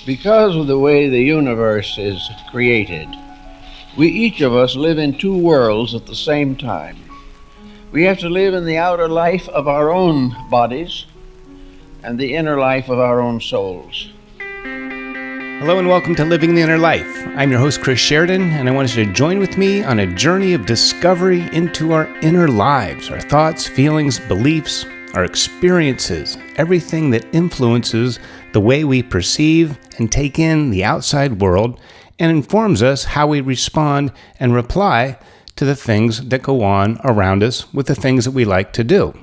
Because of the way the universe is created, we each of us live in two worlds at the same time. We have to live in the outer life of our own bodies and the inner life of our own souls. Hello and welcome to Living the Inner Life. I'm your host, Chris Sheridan, and I want you to join with me on a journey of discovery into our inner lives, our thoughts, feelings, beliefs, our experiences, everything that influences the way we perceive and take in the outside world and informs us how we respond and reply to the things that go on around us with the things that we like to do.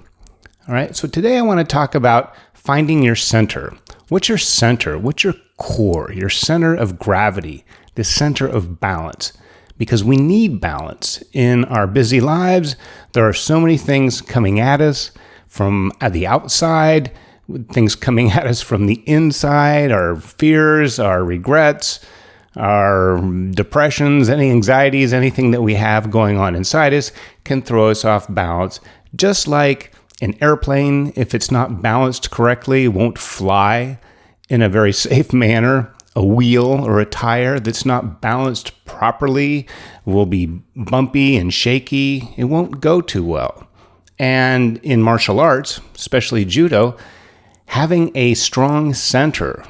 All right, so today I want to talk about finding your center. What's your center? What's your core, your center of gravity, the center of balance? Because we need balance in our busy lives. There are so many things coming at us from the outside, things coming at us from the inside, our fears, our regrets, our depressions, any anxieties, anything that we have going on inside us can throw us off balance. Just like an airplane, if it's not balanced correctly, won't fly in a very safe manner. A wheel or a tire that's not balanced properly will be bumpy and shaky. It won't go too well. And in martial arts, especially Judo, having a strong center,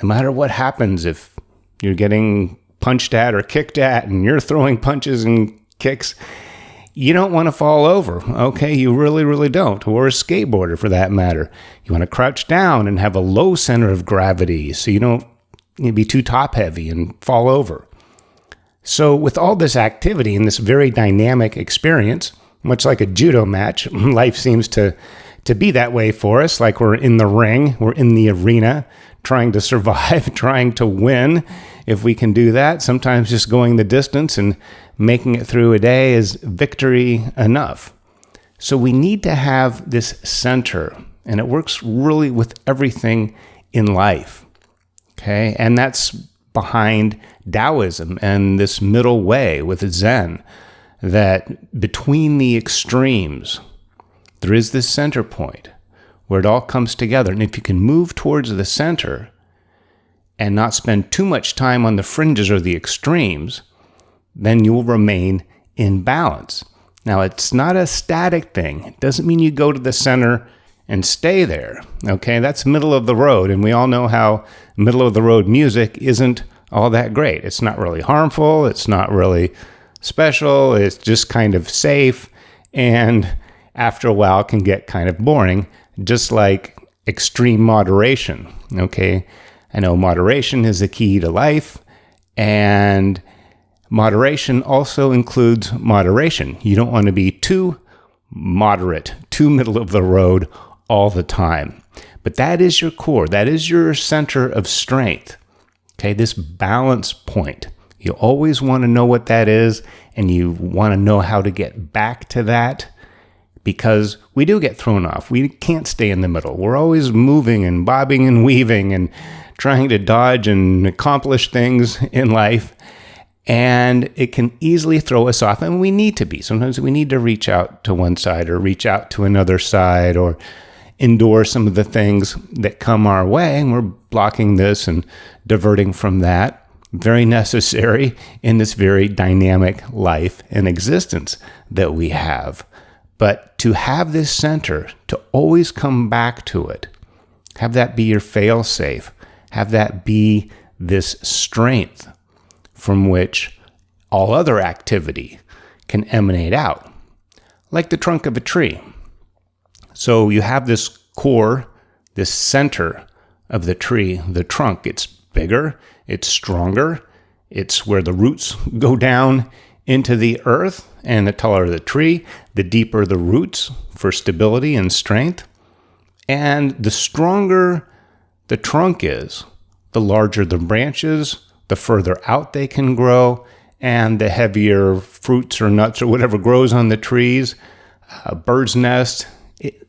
no matter what happens, if you're getting punched at or kicked at and you're throwing punches and kicks, you don't want to fall over, okay? You really, really don't. Or a skateboarder for that matter. You want to crouch down and have a low center of gravity so you don't be too top heavy and fall over. So with all this activity and this very dynamic experience, much like a judo match, life seems to be that way for us, like we're in the ring, we're in the arena, trying to survive, trying to win. If we can do that, sometimes just going the distance and making it through a day is victory enough. So we need to have this center, and it works really with everything in life, okay? And that's behind Taoism and this middle way with Zen, that between the extremes, there is this center point where it all comes together. And if you can move towards the center and not spend too much time on the fringes or the extremes, then you will remain in balance. Now, it's not a static thing. It doesn't mean you go to the center and stay there, okay? That's middle of the road, and we all know how middle of the road music isn't all that great. It's not really harmful. It's not really special. It's just kind of safe, and after a while can get kind of boring, just like extreme moderation, okay? I know moderation is the key to life, and moderation also includes moderation. You don't want to be too moderate, too middle of the road all the time. But that is your core. That is your center of strength, okay? This balance point. You always want to know what that is, and you want to know how to get back to that, because we do get thrown off. We can't stay in the middle. We're always moving and bobbing and weaving and trying to dodge and accomplish things in life, and it can easily throw us off, and we need to be. Sometimes we need to reach out to one side or reach out to another side or endure some of the things that come our way, and we're blocking this and diverting from that. Very necessary in this very dynamic life and existence that we have. But to have this center, to always come back to it, have that be your fail-safe, have that be this strength from which all other activity can emanate out, like the trunk of a tree. So you have this core, this center of the tree, the trunk. It's bigger, it's stronger, it's where the roots go down into the earth, and the taller the tree, the deeper the roots for stability and strength. And the stronger the trunk is, the larger the branches, the further out they can grow, and the heavier fruits or nuts or whatever grows on the trees, a bird's nest,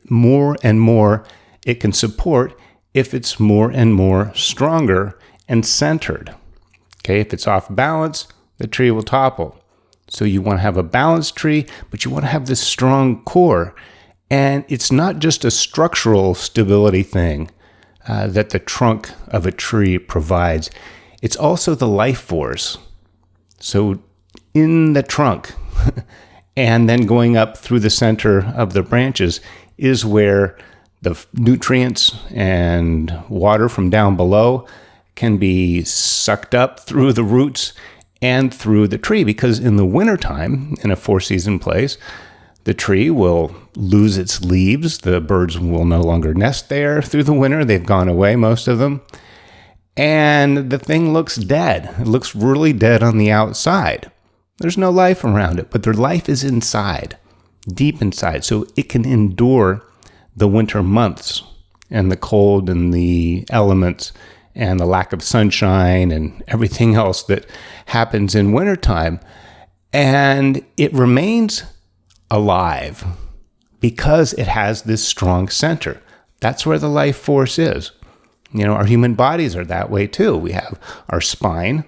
more and more it can support if it's more and more stronger and centered. Okay, if it's off balance, the tree will topple. So you want to have a balanced tree, but you want to have this strong core. And it's not just a structural stability thing. that the trunk of a tree provides. It's also the life force. So in the trunk and then going up through the center of the branches is where the nutrients and water from down below can be sucked up through the roots and through the tree. Because in the wintertime, in a four-season place, the tree will lose its leaves. The birds will no longer nest there through the winter. They've gone away, most of them. And the thing looks dead. It looks really dead on the outside. There's no life around it, but their life is inside, deep inside. So it can endure the winter months and the cold and the elements and the lack of sunshine and everything else that happens in wintertime. And it remains alive because it has this strong center. That's where the life force is. You know, our human bodies are that way too. We have our spine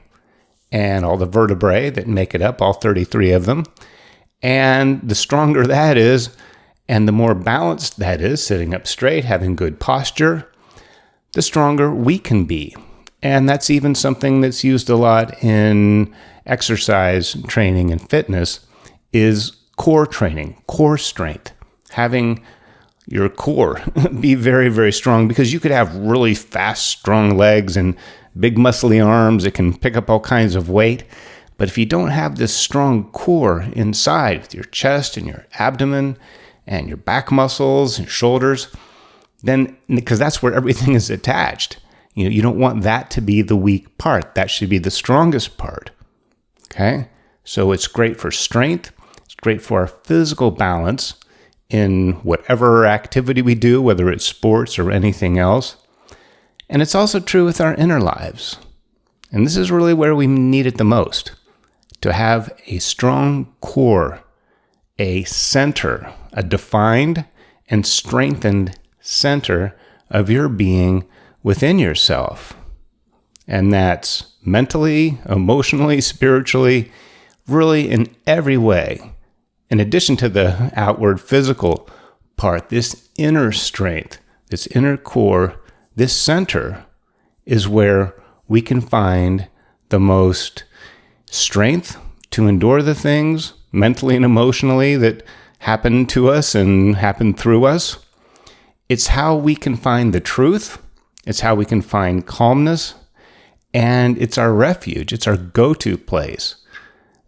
and all the vertebrae that make it up, all 33 of them. And the stronger that is, and the more balanced that is, sitting up straight, having good posture, the stronger we can be. And that's even something that's used a lot in exercise training and fitness is core training, core strength, having your core be very, very strong, because you could have really fast, strong legs and big muscly arms that can pick up all kinds of weight. But if you don't have this strong core inside with your chest and your abdomen and your back muscles and shoulders, then, because that's where everything is attached, you don't want that to be the weak part. That should be the strongest part. Okay? So it's great for strength. It's great for our physical balance in whatever activity we do, whether it's sports or anything else. And it's also true with our inner lives. And this is really where we need it the most, to have a strong core, a center, a defined and strengthened center of your being within yourself. And that's mentally, emotionally, spiritually, really in every way. In addition to the outward physical part, this inner strength, this inner core, this center is where we can find the most strength to endure the things mentally and emotionally that happen to us and happen through us. It's how we can find the truth. It's how we can find calmness. And it's our refuge. It's our go-to place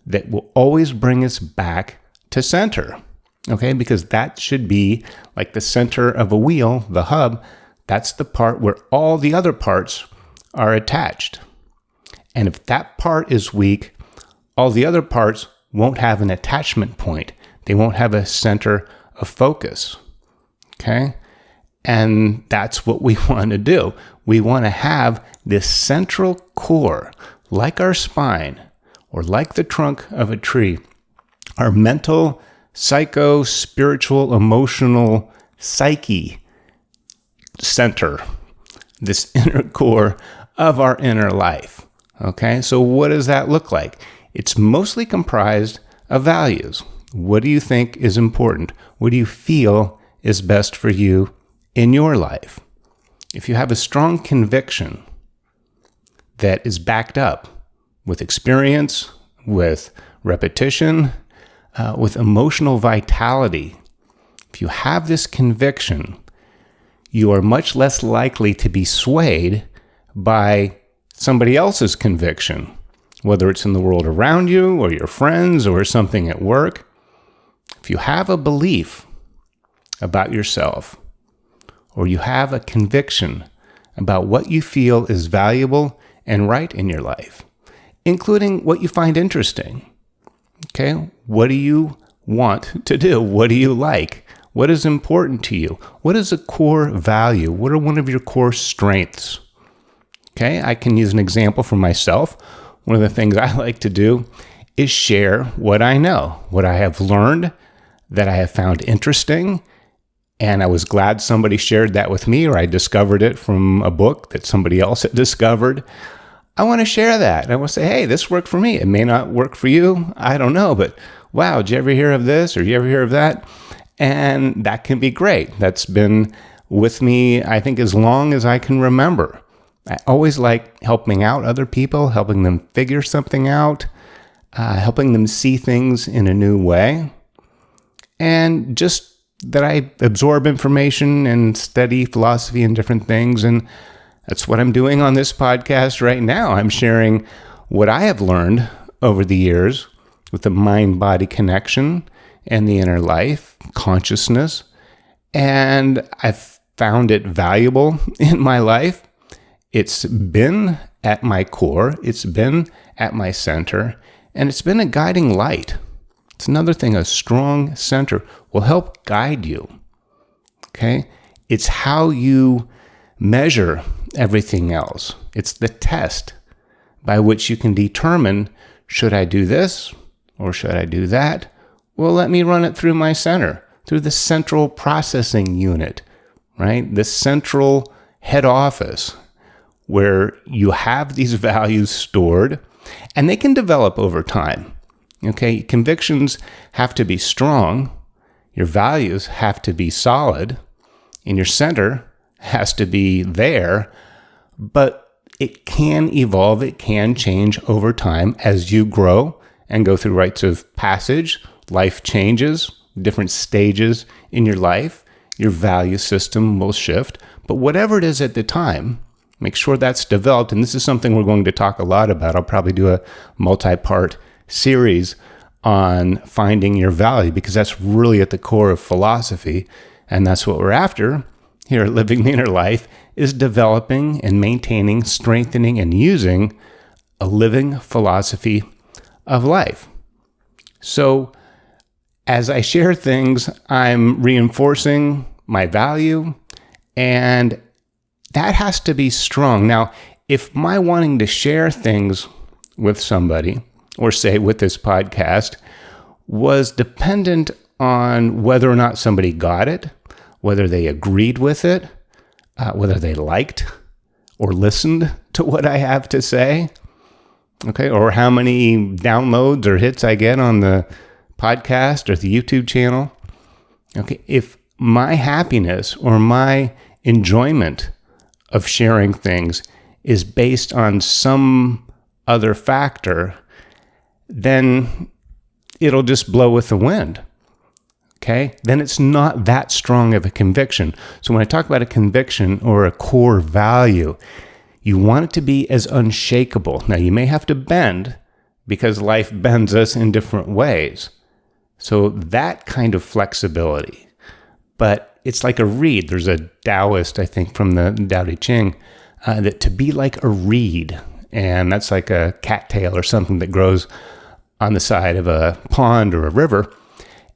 that will always bring us back to center. Okay? Because that should be like the center of a wheel, the hub. That's the part where all the other parts are attached. And if that part is weak, all the other parts won't have an attachment point. They won't have a center of focus. Okay? And that's what we want to do. We want to have this central core, like our spine, or like the trunk of a tree, our mental, psycho, spiritual, emotional, psyche center, this inner core of our inner life. Okay, so what does that look like? It's mostly comprised of values. What do you think is important? What do you feel is best for you in your life? If you have a strong conviction that is backed up with experience, with repetition, with emotional vitality, if you have this conviction, you are much less likely to be swayed by somebody else's conviction, whether it's in the world around you or your friends or something at work. If you have a belief about yourself, or you have a conviction about what you feel is valuable and right in your life, including what you find interesting. Okay, what do you want to do? What do you like? What is important to you? What is a core value? What are one of your core strengths? Okay, I can use an example for myself. One of the things I like to do is share what I know, what I have learned, that I have found interesting. And I was glad somebody shared that with me, or I discovered it from a book that somebody else had discovered. I want to share that. And I want to say, hey, this worked for me. It may not work for you. I don't know. But wow, did you ever hear of this? Or you ever hear of that? And that can be great. That's been with me, I think, as long as I can remember. I always like helping out other people, helping them figure something out, helping them see things in a new way. And just that I absorb information and study philosophy and different things. And that's what I'm doing on this podcast right now. I'm sharing what I have learned over the years with the mind-body connection and the inner life, consciousness. And I've found it valuable in my life. It's been at my core, it's been at my center, and it's been a guiding light. It's another thing, a strong center will help guide you, okay? It's how you measure everything else. It's the test by which you can determine, should I do this or should I do that? Well, let me run it through my center, through the central processing unit, right? The central head office where you have these values stored and they can develop over time. Okay, convictions have to be strong, your values have to be solid, and your center has to be there, but it can evolve, it can change over time as you grow and go through rites of passage. Life changes, different stages in your life, your value system will shift, but whatever it is at the time, make sure that's developed, and this is something we're going to talk a lot about. I'll probably do a multi-part series on finding your value because that's really at the core of philosophy, and that's what we're after here at Living the Inner Life, is developing and maintaining, strengthening, and using a living philosophy of life. So as I share things, I'm reinforcing my value, and that has to be strong. Now, if my wanting to share things with somebody, or say with this podcast, was dependent on whether or not somebody got it, whether they agreed with it, whether they liked or listened to what I have to say, okay, or how many downloads or hits I get on the podcast or the YouTube channel. Okay, if my happiness or my enjoyment of sharing things is based on some other factor, then it'll just blow with the wind, okay? Then it's not that strong of a conviction. So when I talk about a conviction or a core value, you want it to be as unshakable. Now, you may have to bend because life bends us in different ways. So that kind of flexibility. But it's like a reed. There's a Taoist, I think, from the Tao Te Ching, that to be like a reed, and that's like a cattail or something that grows on the side of a pond or a river,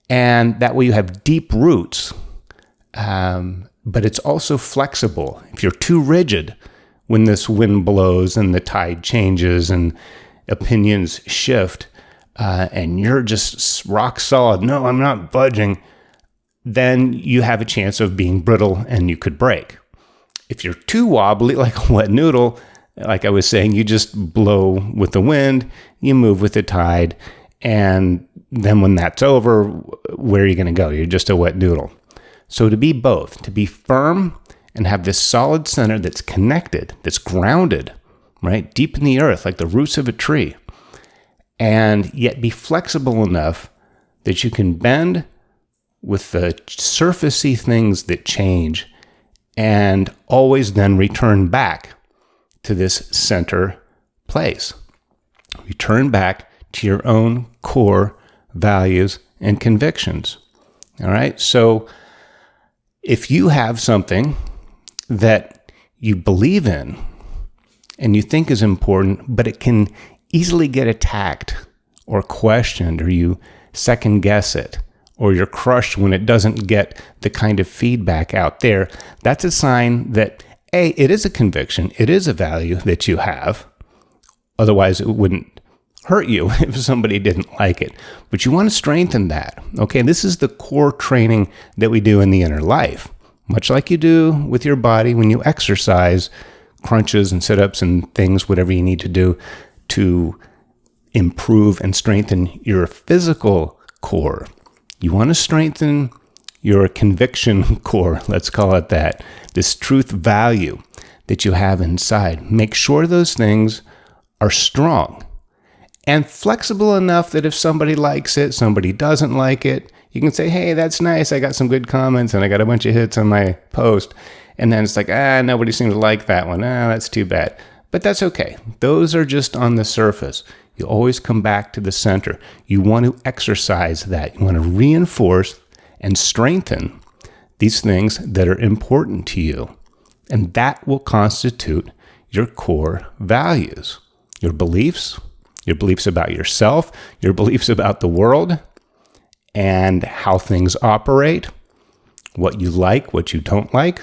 and that way you have deep roots, but it's also flexible. If you're too rigid when this wind blows and the tide changes and opinions shift, and you're just rock solid, no, I'm not budging, then you have a chance of being brittle and you could break. If you're too wobbly, like a wet noodle, like I was saying, you just blow with the wind, you move with the tide, and then when that's over, where are you going to go? You're just a wet noodle. So to be both, to be firm and have this solid center that's connected, that's grounded, right, deep in the earth, like the roots of a tree, and yet be flexible enough that you can bend with the surfacey things that change and always then return back to this center place. Return back to your own core values and convictions. All right? So if you have something that you believe in and you think is important, but it can easily get attacked or questioned, or you second guess it, or you're crushed when it doesn't get the kind of feedback out there, that's a sign that A, it is a conviction, it is a value that you have. Otherwise, it wouldn't hurt you if somebody didn't like it. But you want to strengthen that. Okay, this is the core training that we do in the inner life. Much like you do with your body when you exercise, crunches and sit-ups and things, whatever you need to do to improve and strengthen your physical core. You want to strengthen your conviction core, let's call it that, this truth value that you have inside. Make sure those things are strong and flexible enough that if somebody likes it, somebody doesn't like it, you can say, hey, that's nice. I got some good comments and I got a bunch of hits on my post. And then it's like, nobody seems to like that one. That's too bad. But that's okay. Those are just on the surface. You always come back to the center. You want to exercise that. You want to reinforce and strengthen these things that are important to you. And that will constitute your core values, your beliefs about yourself, your beliefs about the world, and how things operate, what you like, what you don't like,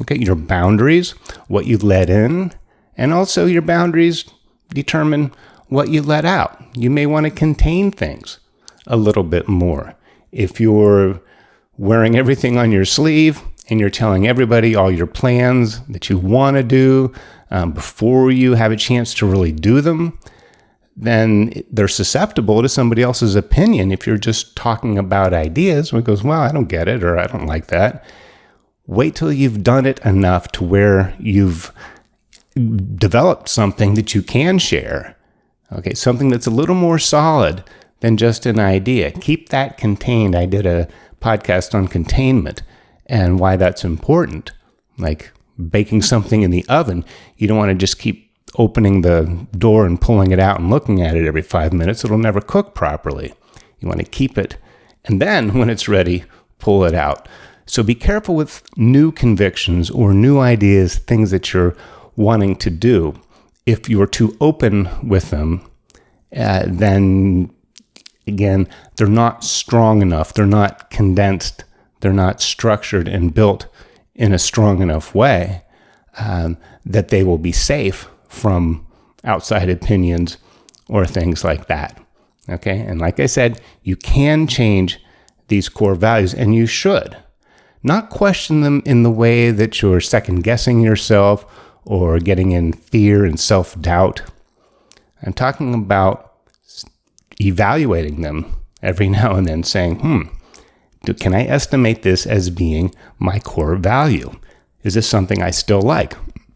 okay, your boundaries, what you let in, and also your boundaries determine what you let out. You may want to contain things a little bit more. If you're wearing everything on your sleeve and you're telling everybody all your plans that you want to do before you have a chance to really do them, then they're susceptible to somebody else's opinion. If you're just talking about ideas, one goes, well, I don't get it, or I don't like that. Wait till you've done it enough to where you've developed something that you can share. Okay, something that's a little more solid than just an idea. Keep that contained. I did a podcast on containment and why that's important. Like baking something in the oven, you don't want to just keep opening the door and pulling it out and looking at it every 5 minutes. It'll never cook properly. You want to keep it, and then when it's ready, pull it out. So be careful with new convictions or new ideas, things that you're wanting to do. If you're too open with them, then again, they're not strong enough. They're not condensed. They're not structured and built in a strong enough way that they will be safe from outside opinions or things like that. Okay. And like I said, you can change these core values, and you should not question them in the way that you're second guessing yourself or getting in fear and self-doubt. I'm talking about evaluating them every now and then, saying, can I estimate this as being my core value? Is this something I still like?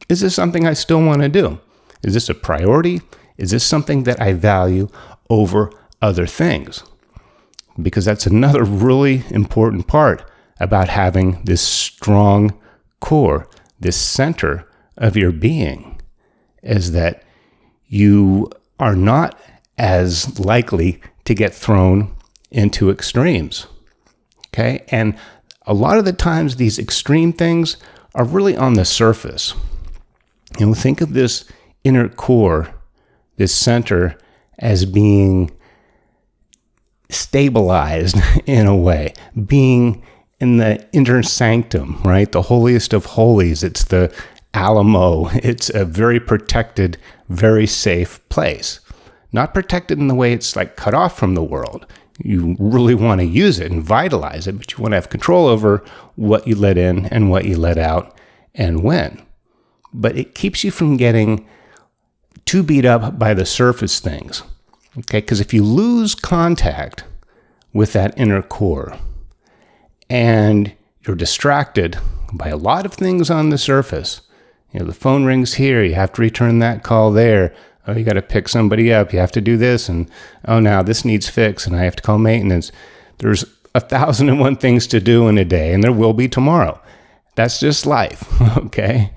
Is this something I still want to do? Is this a priority? Is this something that I value over other things? Because that's another really important part about having this strong core, this center of your being, is that you are not as likely to get thrown into extremes. Okay? And a lot of the times these extreme things are really on the surface. Think of this inner core, this center, as being stabilized in a way, being in the inner sanctum, right? The holiest of holies. It's the Alamo. It's a very protected, very safe place. Not protected in the way it's like cut off from the world. You really want to use it and vitalize it, but you want to have control over what you let in and what you let out and when. But it keeps you from getting too beat up by the surface things. Okay, because if you lose contact with that inner core and you're distracted by a lot of things on the surface, the phone rings here, you have to return that call there. Oh, you got to pick somebody up. You have to do this. And now this needs fixed and I have to call maintenance. There's 1,001 things to do in a day, and there will be tomorrow. That's just life. Okay.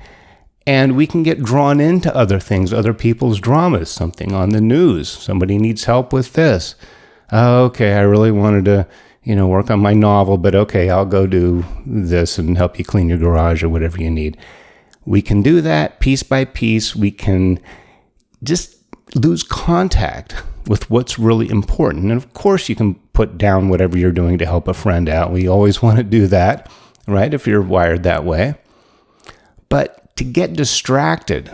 And we can get drawn into other things, other people's dramas, something on the news. Somebody needs help with this. Okay, I really wanted to, work on my novel, but okay, I'll go do this and help you clean your garage or whatever you need. We can do that piece by piece. We can just lose contact with what's really important. And of course, you can put down whatever you're doing to help a friend out. We always want to do that, right? If you're wired that way. But to get distracted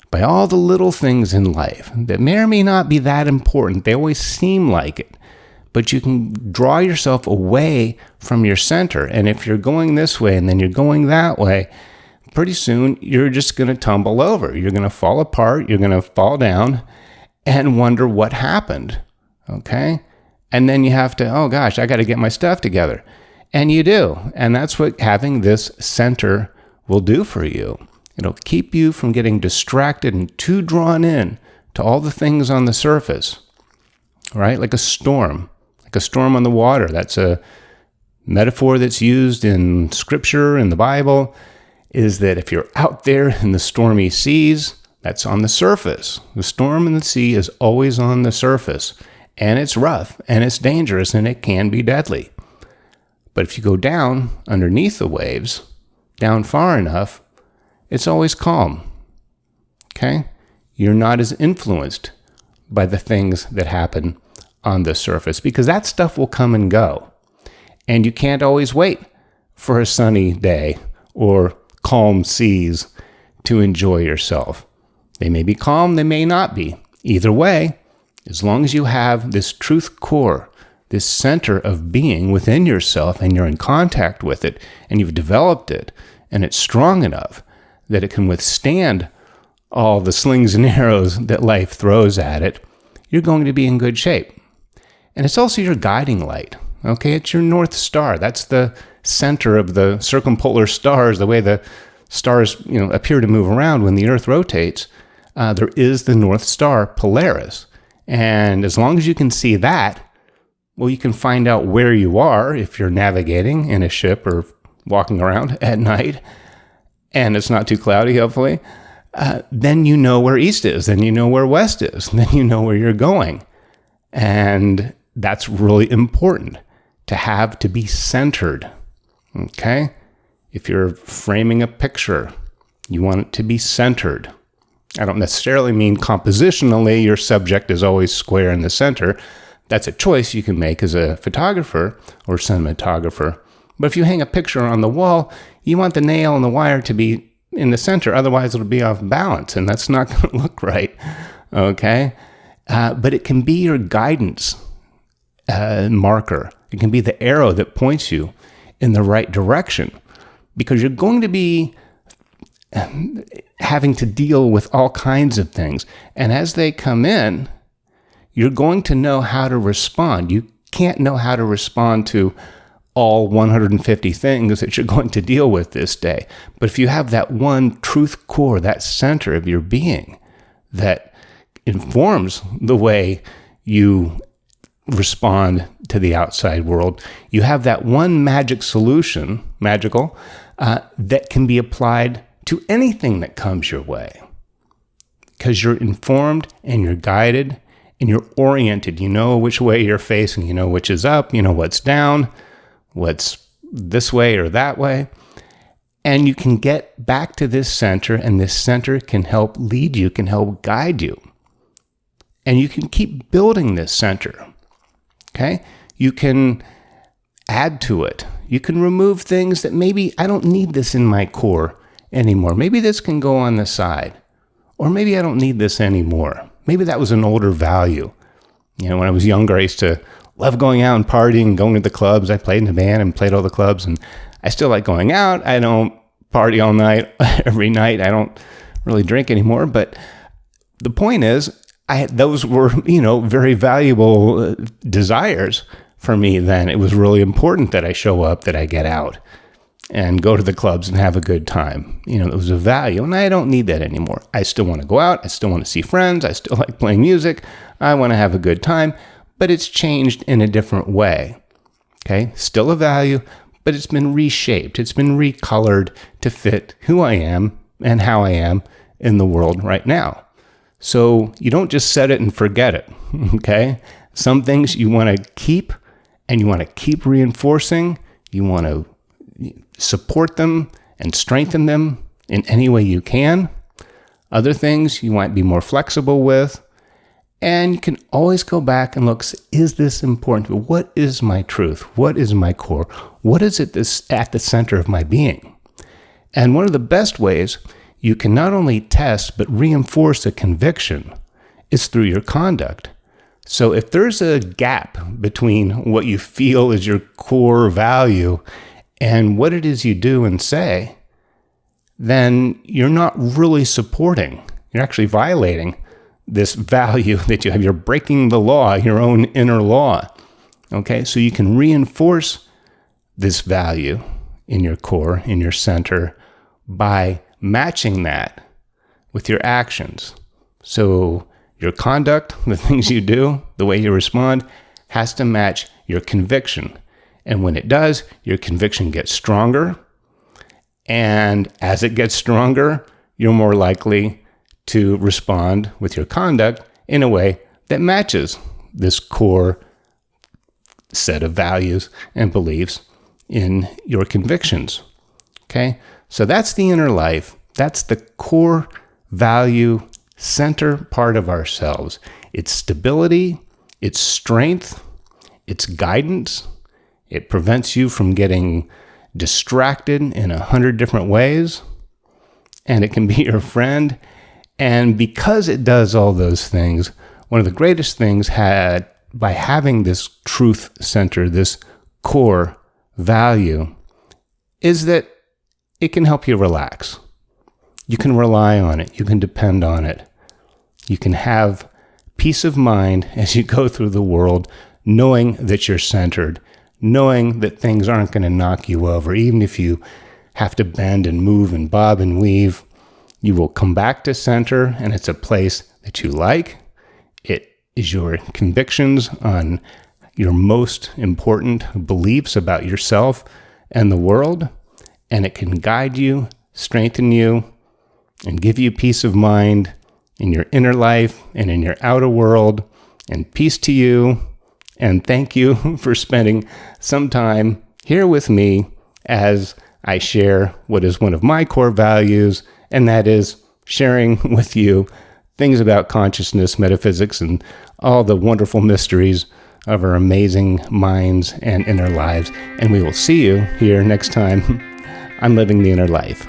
by all the little things in life that may or may not be that important, they always seem like it, but you can draw yourself away from your center. And if you're going this way and then you're going that way, pretty soon you're just going to tumble over. You're going to fall apart. You're going to fall down and wonder what happened. Okay. And then you have to, oh gosh, I got to get my stuff together. And you do. And that's what having this center will do for you. It'll keep you from getting distracted and too drawn in to all the things on the surface, right? Like a storm on the water. That's a metaphor that's used in Scripture, in the Bible, is that if you're out there in the stormy seas, that's on the surface. The storm in the sea is always on the surface, and it's rough, and it's dangerous, and it can be deadly. But if you go down underneath the waves, down far enough, it's always calm, okay? You're not as influenced by the things that happen on the surface, because that stuff will come and go. And you can't always wait for a sunny day or calm seas to enjoy yourself. They may be calm, they may not be. Either way, as long as you have this truth core, this center of being within yourself, and you're in contact with it, and you've developed it, and it's strong enough that it can withstand all the slings and arrows that life throws at it, you're going to be in good shape. And it's also your guiding light, okay? It's your North Star. That's the center of the circumpolar stars, the way the stars, appear to move around when the Earth rotates. There is the North Star, Polaris. And as long as you can see that, well, you can find out where you are if you're navigating in a ship or walking around at night, and it's not too cloudy, hopefully. Then you know where east is, then you know where west is, then you know where you're going. And that's really important to be centered, okay? If you're framing a picture, you want it to be centered. I don't necessarily mean compositionally your subject is always square in the center. That's a choice you can make as a photographer or cinematographer. But if you hang a picture on the wall, you want the nail and the wire to be in the center, otherwise it'll be off balance, and that's not going to look right, okay? But it can be your guidance marker. It can be the arrow that points you in the right direction, because you're going to be having to deal with all kinds of things. And as they come in, you're going to know how to respond. You can't know how to respond to all 150 things that you're going to deal with this day. But if you have that one truth core, that center of your being that informs the way you respond to the outside world, you have that one magical, that can be applied to anything that comes your way. Because you're informed and you're guided and you're oriented. You know which way you're facing. You know which is up. You know what's down, what's this way or that way. And you can get back to this center, and this center can help lead you, can help guide you. And you can keep building this center, okay? You can add to it. You can remove things that maybe I don't need this in my core anymore. Maybe this can go on the side. Or maybe I don't need this anymore. Maybe that was an older value. When I was younger, I used to love going out and partying, going to the clubs. I played in a band and played all the clubs, and I still like going out. I don't party all night, every night. I don't really drink anymore. But the point is, those were, very valuable desires for me then. It was really important that I show up, that I get out and go to the clubs and have a good time. It was a value, and I don't need that anymore. I still want to go out. I still want to see friends. I still like playing music. I want to have a good time, but it's changed in a different way, okay? Still a value, but it's been reshaped. It's been recolored to fit who I am and how I am in the world right now. So you don't just set it and forget it, okay? Some things you want to keep, and you want to keep reinforcing. You want to support them and strengthen them in any way you can. Other things you might be more flexible with. And you can always go back and look, is this important? What is my truth? What is my core? What is it that's at the center of my being? And one of the best ways you can not only test but reinforce a conviction is through your conduct. So if there's a gap between what you feel is your core value and what it is you do and say, then you're not really supporting. You're actually violating this value that you have. You're breaking the law, your own inner law. Okay, so you can reinforce this value in your core, in your center, by matching that with your actions. So your conduct, the things you do, the way you respond, has to match your conviction. And when it does, your conviction gets stronger. And as it gets stronger, you're more likely to respond with your conduct in a way that matches this core set of values and beliefs in your convictions. Okay? So that's the inner life. That's the core value center part of ourselves. It's stability, it's strength, it's guidance. It prevents you from getting distracted in 100 different ways, and it can be your friend. And because it does all those things, one of the greatest things by having this truth center, this core value, is that it can help you relax. You can rely on it. You can depend on it. You can have peace of mind as you go through the world, knowing that you're centered, knowing that things aren't going to knock you over. Even if you have to bend and move and bob and weave, you will come back to center, and it's a place that you like. It is your convictions on your most important beliefs about yourself and the world, and it can guide you, strengthen you, and give you peace of mind in your inner life and in your outer world. And peace to you, and thank you for spending some time here with me as I share what is one of my core values, and that is sharing with you things about consciousness, metaphysics, and all the wonderful mysteries of our amazing minds and inner lives. And we will see you here next time on Living the Inner Life.